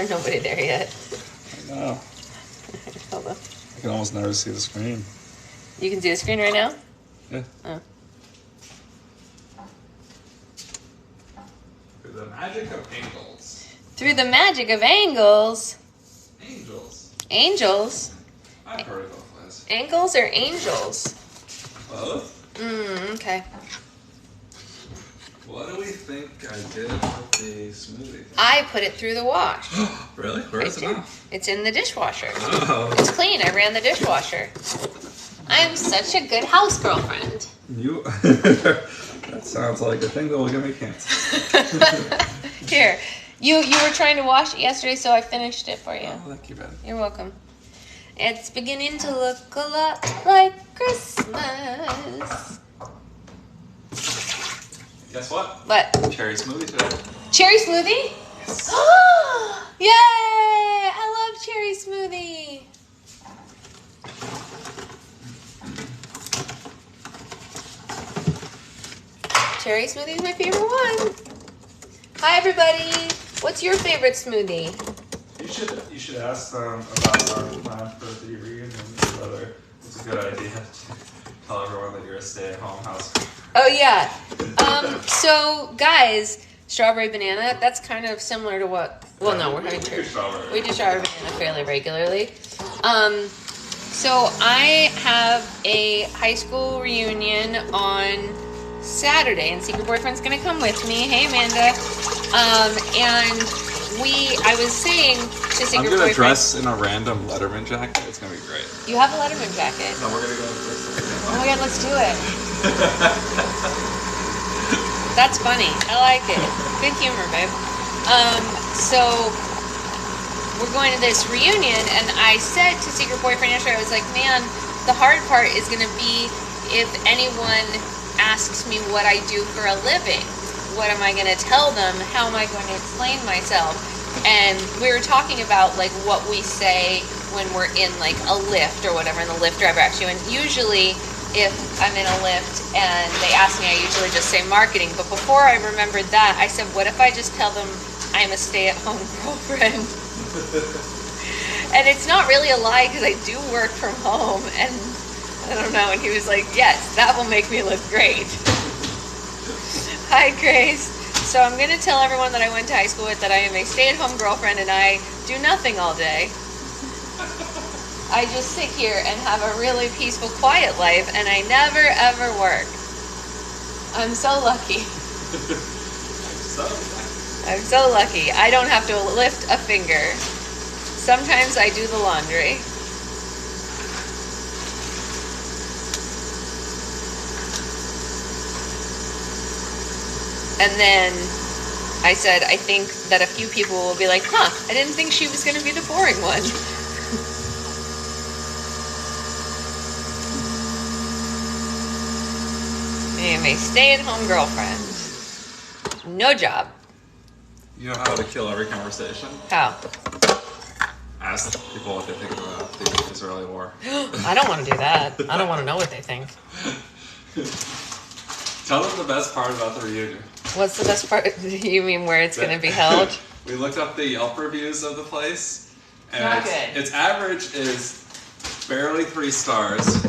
There's nobody there yet. I know. Hold on. I can almost never see the screen. You can see the screen right now? Yeah. Oh. Through the magic of angles. Through the magic of angles. Angels. Angels? I've heard of both ways. Angles or angels? Both? Okay. What do we think I did with the smoothie? I put it through the wash. Really? Where is it now? It's in the dishwasher. Oh. It's clean. I ran the dishwasher. I am such a good house girlfriend. You. That sounds like a thing that will give me cancer. Here. You were trying to wash it yesterday, so I finished it for you. Oh, thank you, Ben. You're welcome. It's beginning to look a lot like Christmas. Guess what? What? Cherry smoothie today. Cherry smoothie? Yes. Yay! I love cherry smoothie. Cherry smoothie is my favorite one. Hi, everybody. What's your favorite smoothie? You should ask them about our plan for the reunion, whether it's a good idea to tell everyone that you're a stay-at-home house. Oh, yeah. So, guys, strawberry banana, that's kind of similar to what... Well, no, we're having church. We do strawberry banana fairly regularly. So, I have a high school reunion on Saturday, and Secret Boyfriend's going to come with me. Hey, Amanda. And I was saying to Secret Boyfriend... I'm going to dress in a random Letterman jacket. It's going to be great. You have a Letterman jacket. No, we're going to go to the Oh my god, let's do it. That's funny. I like it. Good humor, babe. So we're going to this reunion, and I said to Secret Boyfriend yesterday, I was like, man, the hard part is going to be if anyone asks me what I do for a living. What am I going to tell them? How am I going to explain myself? And we were talking about like what we say when we're in like a Lyft or whatever, and the Lyft driver asks you, and usually if I'm in a Lyft and they ask me, I usually just say marketing. But before I remembered that, I said, what if I just tell them I'm a stay-at-home girlfriend? And it's not really a lie because I do work from home, and I don't know. And he was like, yes, that will make me look great. Hi, Grace. So I'm going to tell everyone that I went to high school with that I am a stay-at-home girlfriend and I do nothing all day. I just sit here and have a really peaceful, quiet life, and I never, ever work. I'm so lucky. I'm so lucky. I don't have to lift a finger. Sometimes I do the laundry. And then I said, I think that a few people will be like, huh, I didn't think she was going to be the boring one. I am a stay-at-home girlfriend. No job. You know how to kill every conversation? How? Ask people what they think about the Israeli war. I don't want to do that. I don't want to know what they think. Tell them the best part about the reunion. What's the best part? You mean where it's going to be held? We looked up the Yelp reviews of the place, and Not good. its average is barely 3 stars.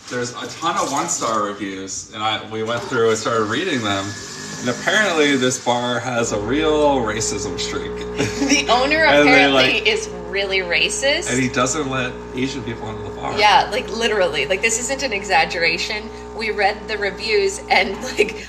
There's a ton of 1-star reviews, and we went through and started reading them. And apparently, this bar has a real racism streak. The owner apparently is really racist. And he doesn't let Asian people into the bar. Yeah, like literally. Like this isn't an exaggeration. We read the reviews and like...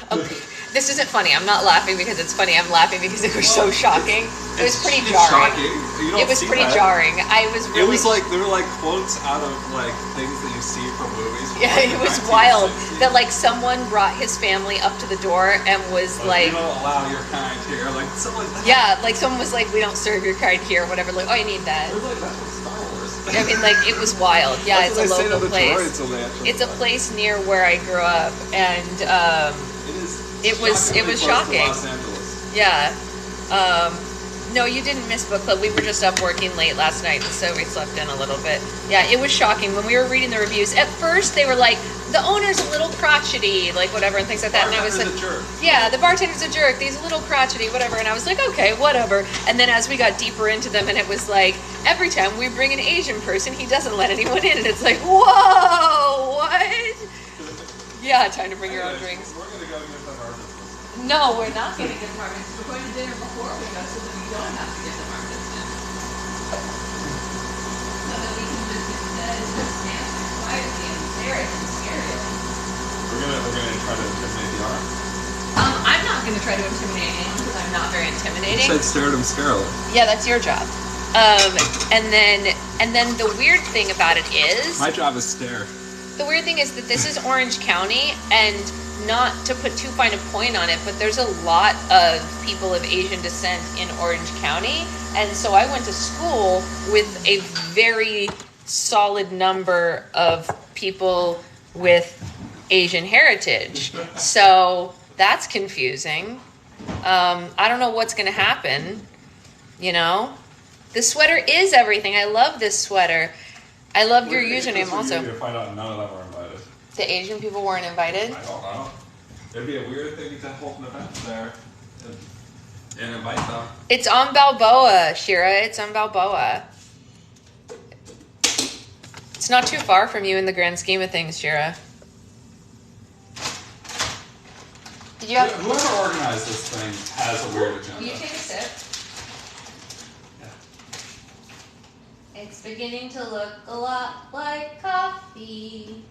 This isn't funny. I'm not laughing because it's funny. I'm laughing because it was so shocking. It was pretty jarring. Shocking. It was pretty jarring. I was really... It was like, there were like quotes out of like things that you see from movies. Yeah, it was wild that like someone brought his family up to the door and was like... We don't allow your kind here. Like someone... Yeah, like someone was like, we don't serve your kind here, whatever. Like, oh, you need that. It was like, that's what Star Wars. I mean, like, it was wild. Yeah, That's it's a what they say to local the place. droids when they actually It's a place near where I grew up, and it was shocking. Los Angeles. Yeah. No, you didn't miss book club. We were just up working late last night, and so we slept in a little bit. Yeah, it was shocking when we were reading the reviews. At first, they were like, the owner's a little crotchety, like whatever, and things like that. And I was like, Bartender's a jerk. yeah, the bartender's a jerk. He's a little crotchety, whatever. And I was like, okay, whatever. And then as we got deeper into them, and it was like, every time we bring an Asian person, he doesn't let anyone in. And it's like, whoa, what? Yeah, time to bring your own drinks. We're gonna go get them our business. No, we're not going to get them our business. We're going to dinner before we go so that we don't have to get them our business. So that we can just stand quietly and stare at them scarily. We're gonna try to intimidate the arm. I'm not going to try to intimidate anyone because I'm not very intimidating. You said stare at him scarily. Yeah, that's your job. And then the weird thing about it is, My job is stare. the weird thing is that this is Orange County, and not to put too fine a point on it, but there's a lot of people of Asian descent in Orange County. And so I went to school with a very solid number of people with Asian heritage. So that's confusing. I don't know what's going to happen, you know? This sweater is everything. I love this sweater. I love your username also. To find out none of them were invited. The Asian people weren't invited? I don't know. It'd be a weird thing to hold an event there and invite them. It's on Balboa, Shira. It's on Balboa. It's not too far from you in the grand scheme of things, Shira. Did you have... Whoever organized this thing has a weird agenda. Will you take a sip? It's beginning to look a lot like coffee.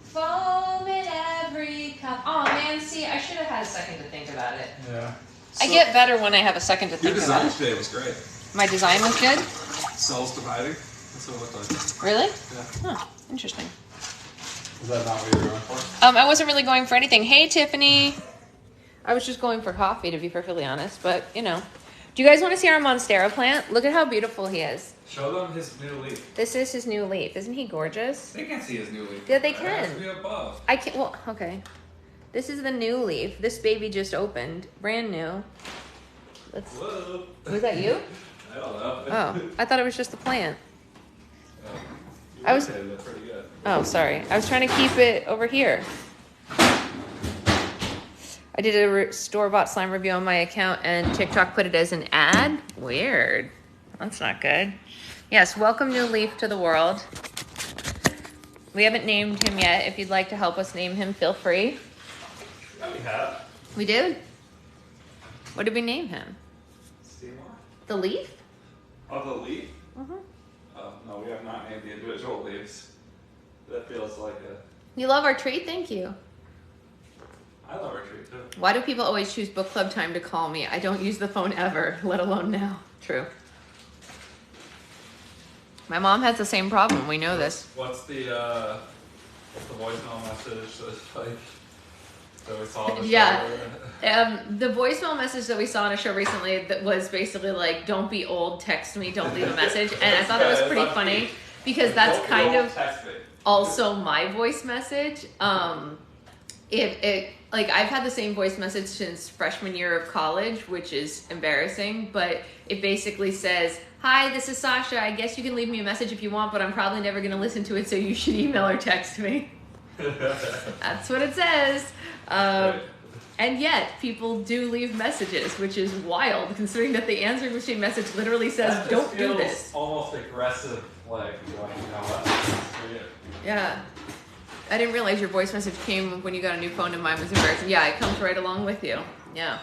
Foam in every cup. Oh man, see, I should have had a second to think about it. Yeah. I get better when I have a second to Your think about design it. today was great. My design was good? Cells dividing. That's what it looked like. Really? Yeah. Huh, interesting. Is that not what you were going for? I wasn't really going for anything. Hey, Tiffany. I was just going for coffee, to be perfectly honest, but, you know. Do you guys want to see our Monstera plant? Look at how beautiful he is. Show them his new leaf. This is his new leaf. Isn't he gorgeous? They can't see his new leaf. Yeah, they It has can. to be above. I can't, well, okay. This is the new leaf. This baby just opened. Brand new. Let's, Whoa. was that you? I don't know. Oh, I thought it was just the plant. You I was- rotated it pretty good. Oh, sorry. I was trying to keep it over here. I did a store-bought slime review on my account, and TikTok put it as an ad. Weird. That's not good. Yes, welcome New Leaf to the world. We haven't named him yet. If you'd like to help us name him, feel free. Yeah, we have. We did? What did we name him? Seymour? The Leaf? Oh, the leaf? Mm-hmm. Oh, no, we have not named the individual leaves. That feels like a... You love our treat? Thank you. I love our tree, too. Why do people always choose book club time to call me? I don't use the phone ever, let alone now. True. My mom has the same problem. We know this. What's the voicemail message that's like... that we saw on the Yeah. show? The voicemail message that we saw on a show recently that was basically like, "Don't be old, text me, don't leave a message," and I thought it was pretty funny because that's Don't kind go of text me. also my voice message. It like I've had the same voice message since freshman year of college, which is embarrassing, but it basically says, "Hi, this is Sasha. I guess you can leave me a message if you want, but I'm probably never going to listen to it, so you should email or text me." That's what it says. And yet, people do leave messages, which is wild, considering that the answering machine message literally says, That just "Don't do feels this." almost aggressive, like, you know what? This is for you. Yeah. I didn't realize your voice message came when you got a new phone and mine was embarrassing. Yeah, it comes right along with you. Yeah.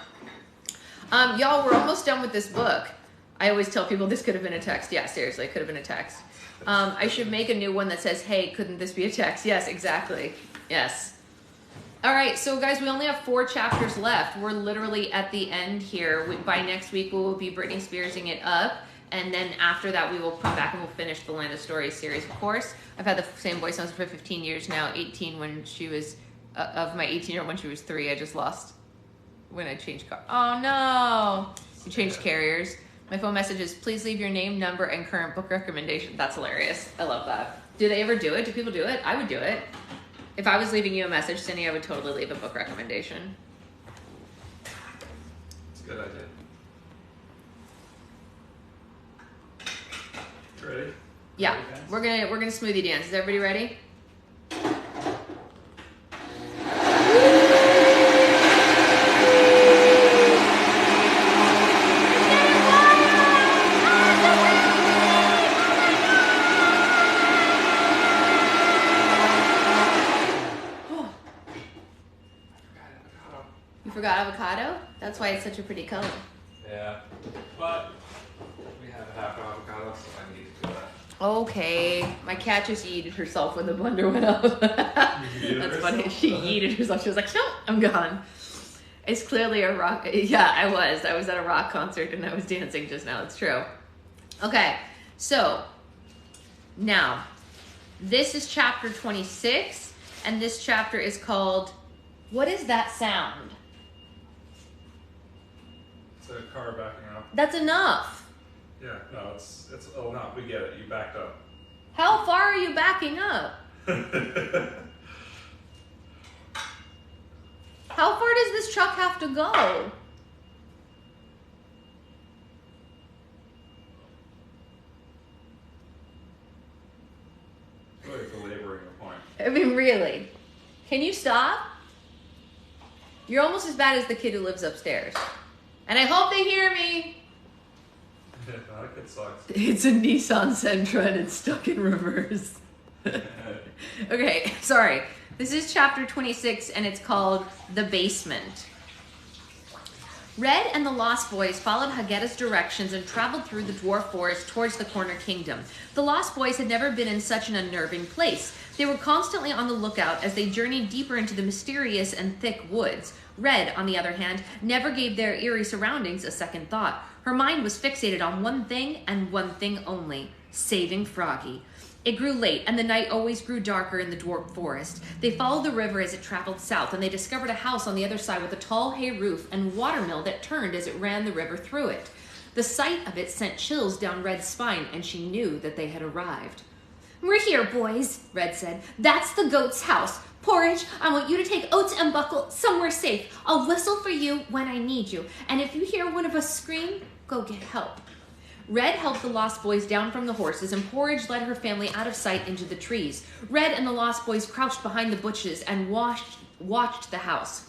Y'all, we're almost done with this book. I always tell people this could have been a text. Yeah, seriously, it could have been a text. I should make a new one that says, "Hey, couldn't this be a text?" Yes, exactly. Yes. All right, so guys, we only have 4 chapters left. We're literally at the end here. By next week, we will be Britney Spearsing it up. And then after that, we will come back and we'll finish the Land of Stories series, of course. I've had the same voice notes for 15 years now, 18 when she was, of my 18-year-old when she was 3. I just lost when I changed car. Oh, no. You changed carriers. My phone message is, "Please leave your name, number, and current book recommendation." That's hilarious. I love that. Do they ever do it? Do people do it? I would do it. If I was leaving you a message, Cindy, I would totally leave a book recommendation. It's a good idea. Ready? Yeah, Ready, guys? we're gonna smoothie dance. Is everybody ready? forgot avocado? That's why it's such a pretty color. Yeah, but we have half avocado, so I need to do that. Okay, my cat just yeeted herself when the blender went up. That's funny. She yeeted herself. She was like, "Nope, I'm gone." It's clearly a rock. Yeah, I was. I was at a rock concert and I was dancing just now. It's true. Okay, so now this is chapter 26, and this chapter is called, what is that sound? It's a car backing up. That's enough. Yeah, no, it's oh no, we get it. You backed up. How far are you backing up? How far does this truck have to go? Really belaboring the point. I mean, really. Can you stop? You're almost as bad as the kid who lives upstairs. And I hope they hear me. That kid sucks. It's a Nissan Sentra and it's stuck in reverse. Okay, sorry. This is chapter 26 and it's called The Basement. Red and the Lost Boys followed Hagetta's directions and traveled through the dwarf forest towards the Corner Kingdom. The Lost Boys had never been in such an unnerving place. They were constantly on the lookout as they journeyed deeper into the mysterious and thick woods. Red, on the other hand, never gave their eerie surroundings a second thought. Her mind was fixated on one thing and one thing only: saving Froggy. It grew late, and the night always grew darker in the dwarf forest. They followed the river as it traveled south, and they discovered a house on the other side with a tall hay roof and watermill that turned as it ran the river through it. The sight of it sent chills down Red's spine, and she knew that they had arrived. "We're here, boys," Red said. "That's the goat's house. Porridge, I want you to take Oats and Buckle somewhere safe. I'll whistle for you when I need you, and if you hear one of us scream, go get help." Red helped the Lost Boys down from the horses, and Porridge led her family out of sight into the trees. Red and the Lost Boys crouched behind the bushes and watched the house.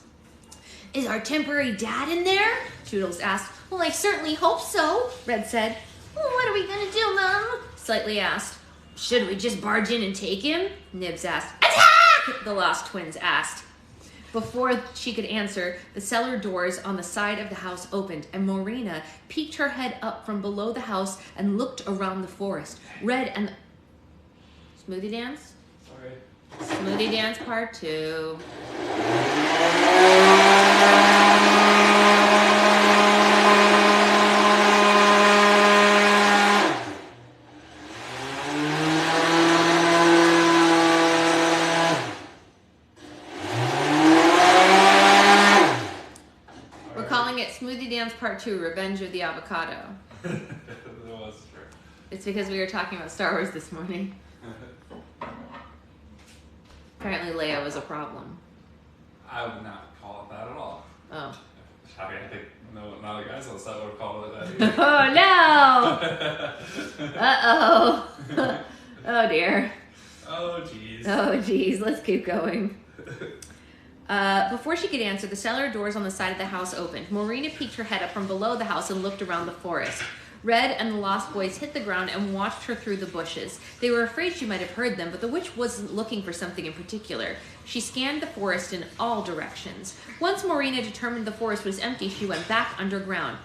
"Is our temporary dad in there?" Toodles asked. "Well, I certainly hope so," Red said. "Well, what are we going to do, Mom?" Slightly asked. "Should we just barge in and take him?" Nibs asked. "Attack!" the Lost Twins asked. Before she could answer, the cellar doors on the side of the house opened, and Morena peeked her head up from below the house and looked around the forest. Red and... Smoothie Dance? Sorry. Smoothie Dance Part 2. Smoothie Dance Part 2, Revenge of the Avocado. That was true. It's because we were talking about Star Wars this morning. Apparently Leia was a problem. I would not call it that at all. Oh. I think none of the guys on the set would have called it that either. Oh no! Uh-oh. Oh dear. Oh jeez. Oh geez, let's keep going. Before she could answer, the cellar doors on the side of the house opened. Morena peeked her head up from below the house and looked around the forest. Red and the Lost Boys hit the ground and watched her through the bushes. They were afraid she might have heard them, but the witch wasn't looking for something in particular. She scanned the forest in all directions. Once Morena determined the forest was empty, she went back underground.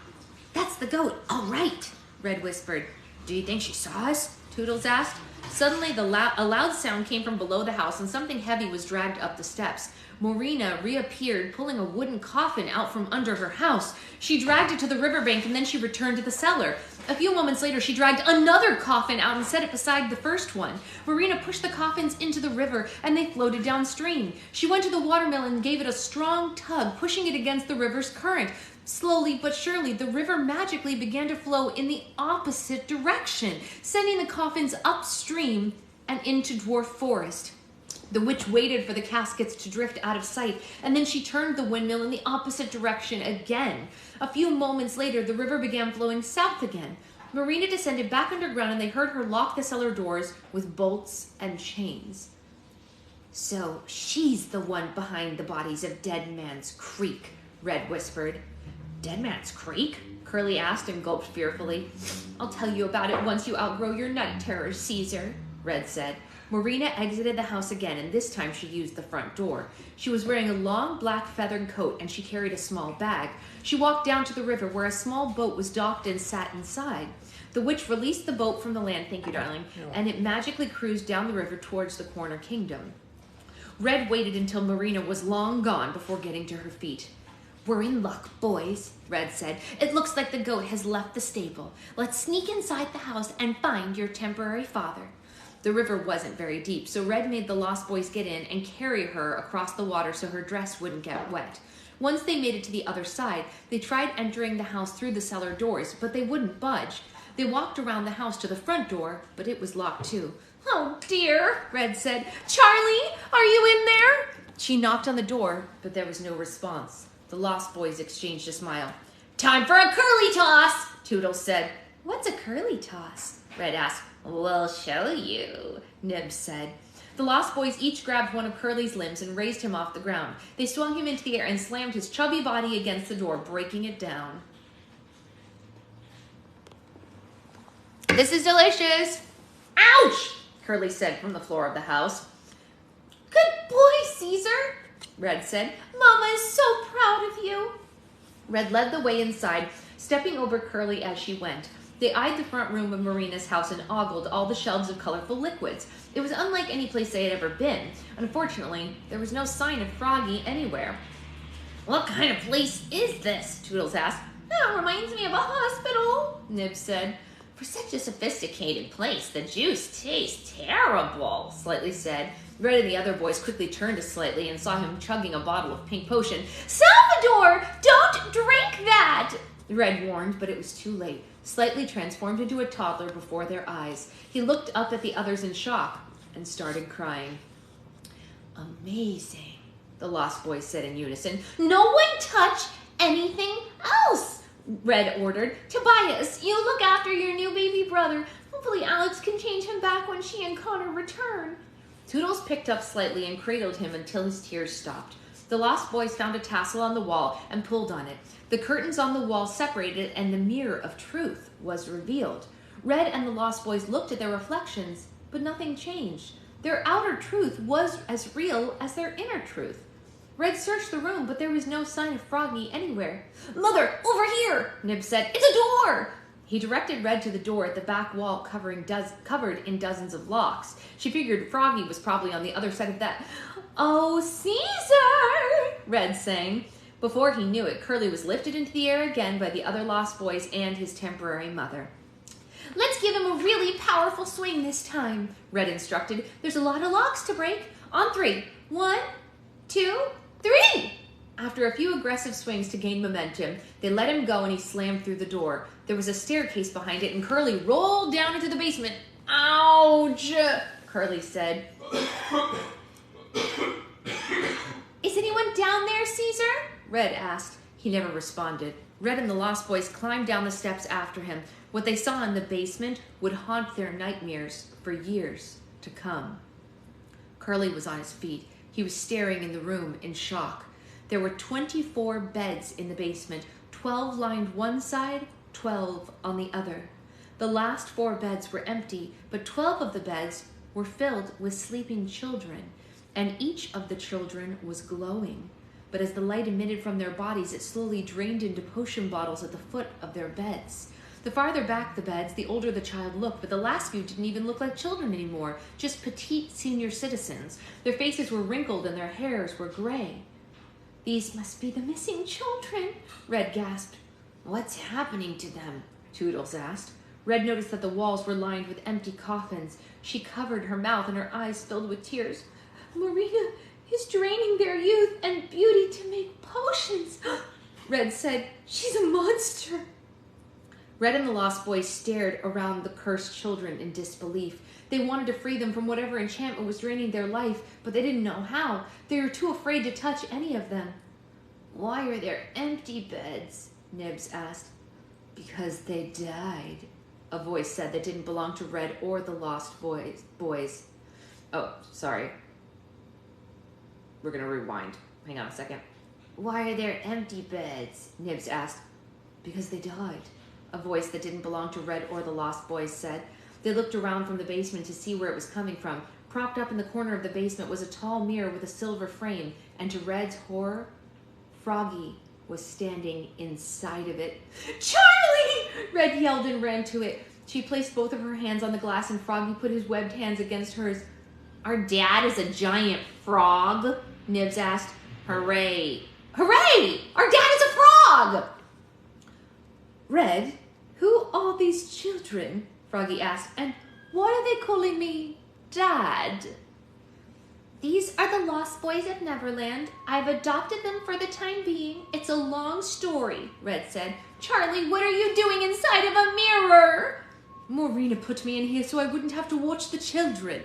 "That's the goat, all right," Red whispered. "Do you think she saw us?" Toodles asked. Suddenly, a loud sound came from below the house, and something heavy was dragged up the steps. Morena reappeared, pulling a wooden coffin out from under her house. She dragged it to the riverbank, and then she returned to the cellar. A few moments later, she dragged another coffin out and set it beside the first one. Morena pushed the coffins into the river, and they floated downstream. She went to the watermill and gave it a strong tug, pushing it against the river's current. Slowly but surely, the river magically began to flow in the opposite direction, sending the coffins upstream and into dwarf forest. The witch waited for the caskets to drift out of sight, and then she turned the windmill in the opposite direction again. A few moments later, the river began flowing south again. Morena descended back underground, and they heard her lock the cellar doors with bolts and chains. "So she's the one behind the bodies of Dead Man's Creek," Red whispered. "Dead Man's Creek?" Curly asked and gulped fearfully. "I'll tell you about it once you outgrow your night terrors, Caesar," Red said. Marina exited the house again, and this time she used the front door. She was wearing a long black feathered coat, and she carried a small bag. She walked down to the river where a small boat was docked and sat inside. The witch released the boat from the land, thank you, darling, and it magically cruised down the river towards the corner kingdom. Red waited until Marina was long gone before getting to her feet. "We're in luck, boys," Red said. "It looks like the goat has left the stable. Let's sneak inside the house and find your temporary father." The river wasn't very deep, so Red made the Lost Boys get in and carry her across the water so her dress wouldn't get wet. Once they made it to the other side, they tried entering the house through the cellar doors, but they wouldn't budge. They walked around the house to the front door, but it was locked too. "Oh dear," Red said. "Charlie, are you in there?" She knocked on the door, but there was no response. The Lost Boys exchanged a smile. "Time for a curly toss," Toodles said. "What's a curly toss?" Red asked. "We'll show you," Nibs said. The Lost Boys each grabbed one of Curly's limbs and raised him off the ground. They swung him into the air and slammed his chubby body against the door, breaking it down. "This is delicious." "Ouch!" Curly said from the floor of the house. "Good boy, Caesar," Red said. "Mama is so proud of you." Red led the way inside, stepping over Curly as she went. They eyed the front room of Marina's house and ogled all the shelves of colorful liquids. It was unlike any place they had ever been. Unfortunately, there was no sign of Froggy anywhere. "What kind of place is this?" Toodles asked. "It reminds me of a hospital," Nibs said. "For such a sophisticated place, the juice tastes terrible," Slightly said. Red and the other boys quickly turned to Slightly and saw him chugging a bottle of pink potion. "Salvador, don't drink that!" Red warned, but it was too late. Slightly transformed into a toddler before their eyes. He looked up at the others in shock and started crying. "Amazing," the Lost Boys said in unison. "No one touch anything else," Red ordered. "Tobias, you look after your new baby brother. Hopefully Alex can change him back when she and Connor return." Toodles picked up Slightly and cradled him until his tears stopped. The Lost Boys found a tassel on the wall and pulled on it. The curtains on the wall separated and the mirror of truth was revealed. Red and the Lost Boys looked at their reflections, but nothing changed. Their outer truth was as real as their inner truth. Red searched the room, but there was no sign of Froggy anywhere. "Mother, over here," Nib said. "It's a door." He directed Red to the door at the back wall covered in dozens of locks. She figured Froggy was probably on the other side of that. "Oh, Caesar," Red sang. Before he knew it, Curly was lifted into the air again by the other Lost Boys and his temporary mother. "Let's give him a really powerful swing this time," Red instructed. "There's a lot of locks to break. On 3. 1, 2, 3. After a few aggressive swings to gain momentum, they let him go and he slammed through the door. There was a staircase behind it and Curly rolled down into the basement. "Ouch," Curly said. "Is anyone down there, Caesar?" Red asked. He never responded. Red and the Lost Boys climbed down the steps after him. What they saw in the basement would haunt their nightmares for years to come. Curly was on his feet. He was staring in the room in shock. There were 24 beds in the basement, 12 lined one side, 12 on the other. The last 4 beds were empty, but 12 of the beds were filled with sleeping children, and each of the children was glowing. But as the light emitted from their bodies, it slowly drained into potion bottles at the foot of their beds. The farther back the beds, the older the child looked, but the last few didn't even look like children anymore, just petite senior citizens. Their faces were wrinkled and their hairs were gray. "These must be the missing children," Red gasped. "What's happening to them?" Toodles asked. Red noticed that the walls were lined with empty coffins. She covered her mouth and her eyes filled with tears. "Marina is draining their youth and beauty to make potions," Red said. "She's a monster." Red and the Lost Boys stared around the cursed children in disbelief. They wanted to free them from whatever enchantment was draining their life, but they didn't know how. They were too afraid to touch any of them. "Why are there empty beds?" Nibs asked. "Because they died," a voice said that didn't belong to Red or the Lost Boys. Oh, sorry. We're going to rewind. Hang on a second. "Why are there empty beds?" Nibs asked. "Because they died," a voice that didn't belong to Red or the Lost Boys said. They looked around from the basement to see where it was coming from. Propped up in the corner of the basement was a tall mirror with a silver frame, and to Red's horror, Froggy was standing inside of it. "Charlie!" Red yelled and ran to it. She placed both of her hands on the glass, and Froggy put his webbed hands against hers. "Our dad is a giant frog?" Nibs asked. "Hooray! Hooray! Our dad is a frog!" "Red, who are these children?" Froggy asked. "And why are they calling me Dad?" "These are the Lost Boys of Neverland. I've adopted them for the time being. It's a long story," Red said. "Charlie, what are you doing inside of a mirror?" "Morena put me in here so I wouldn't have to watch the children.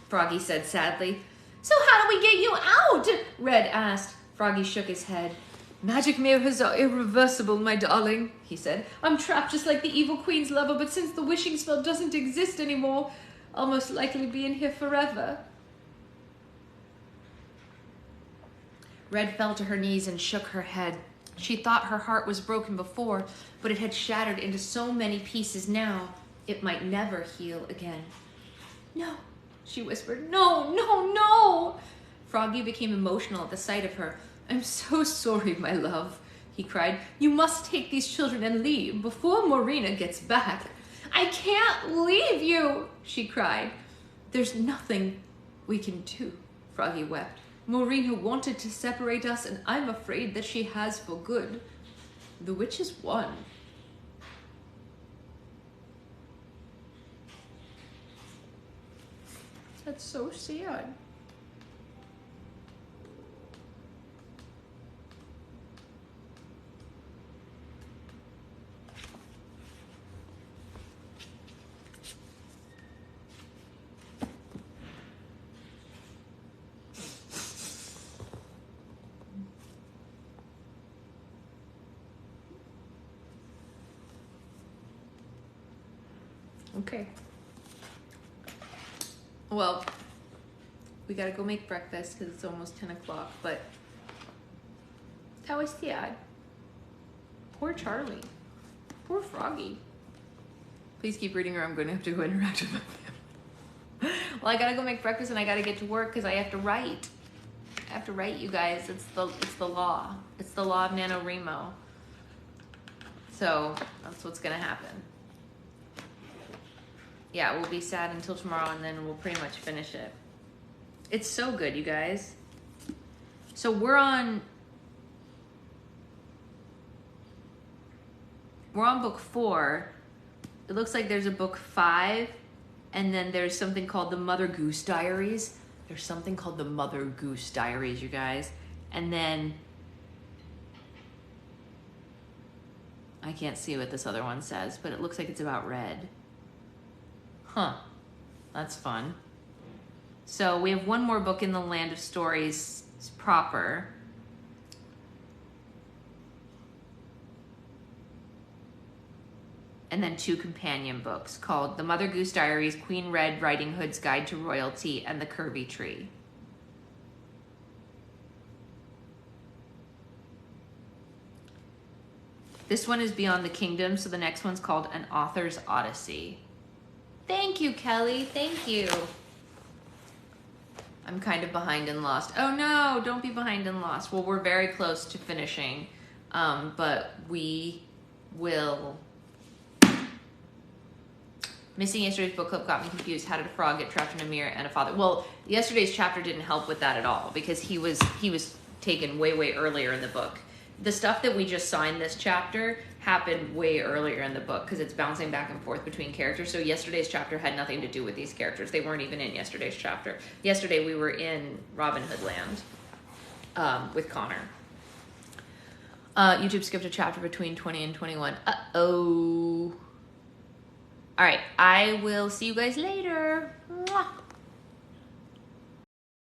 Froggy said sadly. "So how do we get you out?" Red asked. Froggy shook his head. "Magic mirrors are irreversible, my darling," he said. "I'm trapped just like the evil queen's lover, but since the wishing spell doesn't exist anymore, I'll most likely be in here forever." Red fell to her knees and shook her head. She thought her heart was broken before, but it had shattered into so many pieces now, it might never heal again. "No," she whispered. "No, no, no!" Froggy became emotional at the sight of her. "I'm so sorry, my love," he cried. "You must take these children and leave before Morena gets back." "I can't leave you," she cried. "There's nothing we can do," Froggy wept. "Morena wanted to separate us, and I'm afraid that she has for good. The witches won." That's so sad. Okay. Well, we gotta go make breakfast because it's almost 10 o'clock, but that was sad. Poor Charlie. Poor Froggy. Please keep reading or I'm going to have to go interact with them. Well, I gotta go make breakfast and I gotta get to work because I have to write. I have to write, you guys. It's the law. It's the law of NaNoWriMo. So that's what's gonna happen. Yeah, we'll be sad until tomorrow and then we'll pretty much finish it. It's so good, you guys. So we're on book 4. It looks like there's a book 5 and then there's something called the Mother Goose Diaries. There's something called the Mother Goose Diaries, you guys. And then I can't see what this other one says, but it looks like it's about Red. Huh, that's fun. So we have one more book in the Land of Stories proper. And then 2 companion books called The Mother Goose Diaries, Queen Red Riding Hood's Guide to Royalty, and The Curvy Tree. This one is Beyond the Kingdom, so the next one's called An Author's Odyssey. Thank you, Kelly. Thank you. I'm kind of behind and lost. Oh no, don't be behind and lost. Well, we're very close to finishing, but we will. Missing yesterday's book club got me confused. How did a frog get trapped in a mirror and a father? Well, yesterday's chapter didn't help with that at all because he was taken way earlier in the book. The stuff that we just saw in this chapter happened way earlier in the book because it's bouncing back and forth between characters. So yesterday's chapter had nothing to do with these characters. They weren't even in yesterday's chapter. Yesterday we were in Robin Hood Land with Connor. YouTube skipped a chapter between 20 and 21. Uh-oh. All right, I will see you guys later. Mwah.